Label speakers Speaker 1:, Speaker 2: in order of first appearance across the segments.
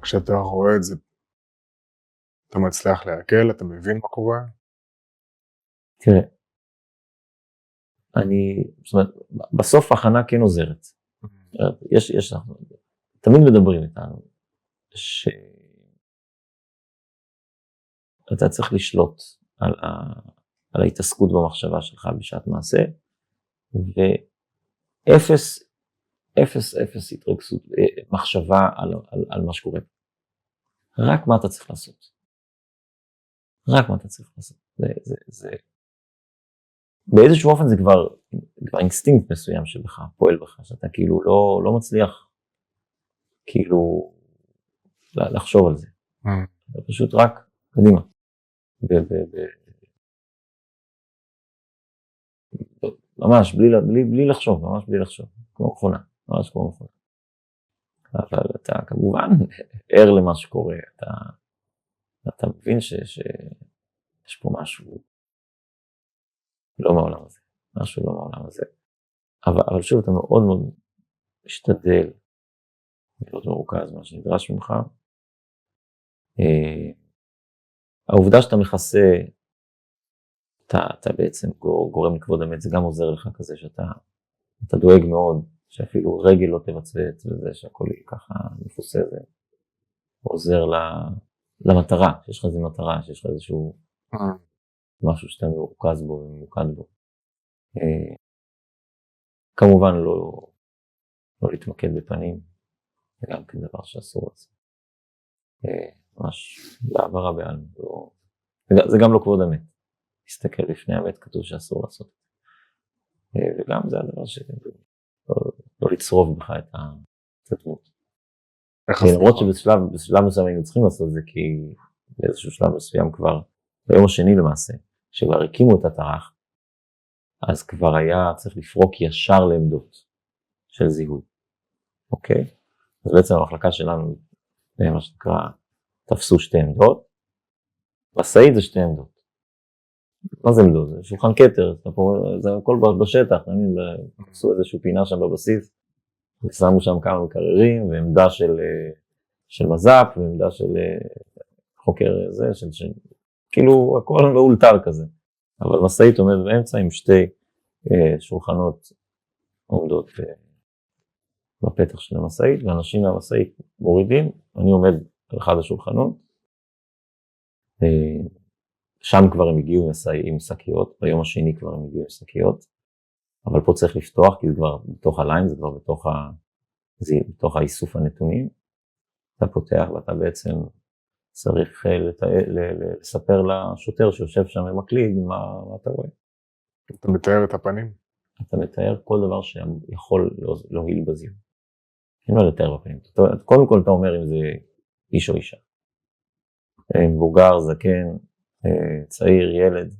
Speaker 1: כשאתה רואה את זה, אתה מצליח לעכל, אתה מבין מה קורה?
Speaker 2: תראה, זאת אומרת, בסוף ההכנה כן עוזרת. אנחנו תמיד מדברים איתנו, שאתה צריך לשלוט על ההתעסקות במחשבה שלך בשעת מעשה, ואפס התרגשות, מחשבה על מה שקורה. רק מה אתה צריך לעשות. רק מה אתה צריך לעשות. באיזשהו אופן זה כבר אינסטינקט מסוים שבך, פועל בך, שאתה כאילו לא מצליח כאילו לחשוב על זה. אתה פשוט רק קדימה. ממש בלי לחשוב, ממש בלי לחשוב, כמו מכונה, ממש כמו מכונה. אבל אתה כמובן ער למה שקורה, אתה מבין שיש פה משהו לא מהעולם הזה, משהו לא מהעולם הזה. אבל שוב, אתה מאוד מאוד משתדל להיות מרוכז מה שנדרש ממך. העובדה שאתה מכסה, אתה בעצם גורם לכבוד המת, זה גם עוזר לך כזה שאתה דואג מאוד, שאפילו רגל לא תבצבץ וזה שהכל יהיה ככה מפוסה, זה עוזר למטרה, שיש לך איזו מטרה, שיש לך איזשהו משהו שאתה מרוכז בו וממוקד בו. כמובן לא להתמקד בפנים, זה גם כן דבר שאסור לעשות. ממש לעברה בעלמא, זה גם לא כבוד המת. להסתכל לפני המת, כתוב שאסור לעשות. וגם זה הדבר לא לצרוב בך את הדמות. למרות שבשלב מסוים היינו צריכים לעשות זה, כי באיזשהו שלב מסוים כבר, ביום השני למעשה, שכבר הקימו את התרח, אז כבר היה צריך לפרוק ישר לעמדות של זיהוי. אוקיי? אז בעצם המחלקה שלנו, מה שנקרא, תפסו שתי עמדות, בסעיד זה שתי עמדות. מה זה עמדות? זה שולחן כתר, זה הכל בשטח, עשו איזושהי פינה שם בבסיס, ושמו שם כמה מקררים, ועמדה של מז"פ, ועמדה של חוקר זה, כאילו הכל מאולתר כזה. אבל מסעית עומד באמצע עם שתי שולחנות עומדות בפתח של המסעית, ואנשים מהמסעית מורידים, אני עומד על אחד השולחנות, שם כבר הם הגיעו עם שקיות, ביום השני כבר הם הגיעו עם שקיות, אבל פה צריך לפתוח, כי זה כבר בתוך הליין, זה כבר בתוך האיסוף הנתונים, אתה פותח ואתה בעצם צריך לספר לשוטר שיושב שם ומקליד מה אתה רואה.
Speaker 1: אתה מתאר את הפנים? אתה
Speaker 2: מתאר כל דבר שיכול להועיל בזיהוי. אין לו לתאר בפנים. קודם כל אתה אומר אם זה איש או אישה. מבוגר, זקן, צעיר, ילד.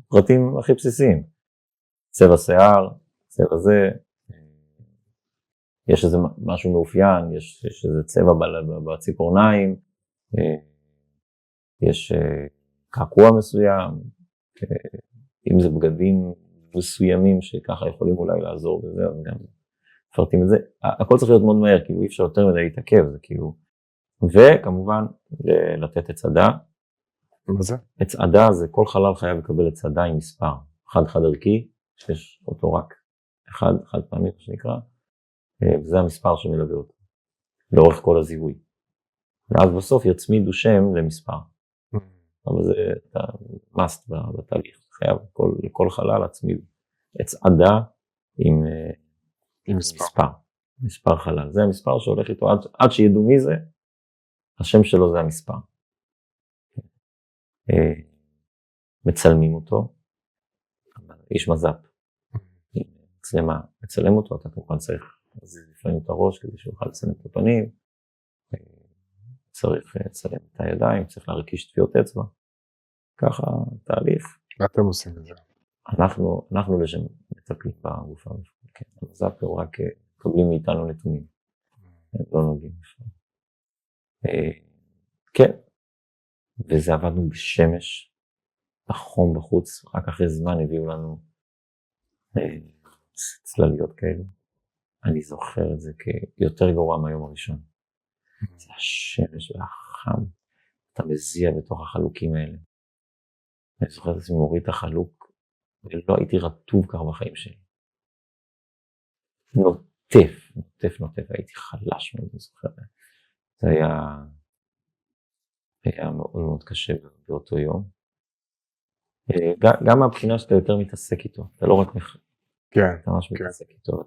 Speaker 2: פרטים הכי בסיסיים. צבע שיער, צבע זה. יש איזה משהו מאופיין, יש איזה צבע בציפורניים. יש קעקוע מסוים. אם זה בגדים מסוימים שככה יכולים אולי לעזור בזה, אז גם פרטים את זה. הכל צריך להיות מאוד מהר, כאילו אי אפשר יותר מדי להתעכב, זה כאילו. וכמובן, לתת הצעדה.
Speaker 1: מה זה?
Speaker 2: הצעדה זה כל חלל חייב לקבל הצעדה עם מספר. חד ערכי, שיש אותו רק חד פעמי, מה שנקרא, וזה המספר שמלווה אותו, לאורך כל הזיהוי. ואז בסוף יצמידו שם למספר. אבל זה must בתהליך. חייב לכל חלל להצמיד הצעדה עם מספר חלל. זה המספר שהולך איתו, עד שידעו מי זה, השם שלו זה המספר. מצלמים אותו, איש מז"פ, מצלמה, מצלם אותו, אתה כמובן צריך להזיז לפעמים את הראש כדי שיוכל לצלם את הפנים, צריך לצלם את הידיים, צריך להרגיש טביעות אצבע, ככה תהליך.
Speaker 1: מה אתם עושים את זה?
Speaker 2: אנחנו לשם מטפלים בגוף המפעיל, כן. המז"פ הוא רק קבלים מאיתנו נתונים, הם לא נוגעים בפעם. כן, וזה עבדנו בשמש, בחום בחוץ, רק אחרי זמן הביאו לנו צלליות כאלה. אני זוכר את זה כיותר גרוע מהיום הראשון. זה השמש והחם, אתה מזיע בתוך החלוקים האלה. אני זוכר את עצמי מוריד את החלוק, ולא הייתי רטוב ככה בחיים שלי. נוטף, הייתי חלש מאוד, אני זוכר. זה היה מאוד מאוד קשה באותו יום. גם מהבחינה שאתה יותר מתעסק איתו, אתה לא רק אתה ממש מתעסק איתו.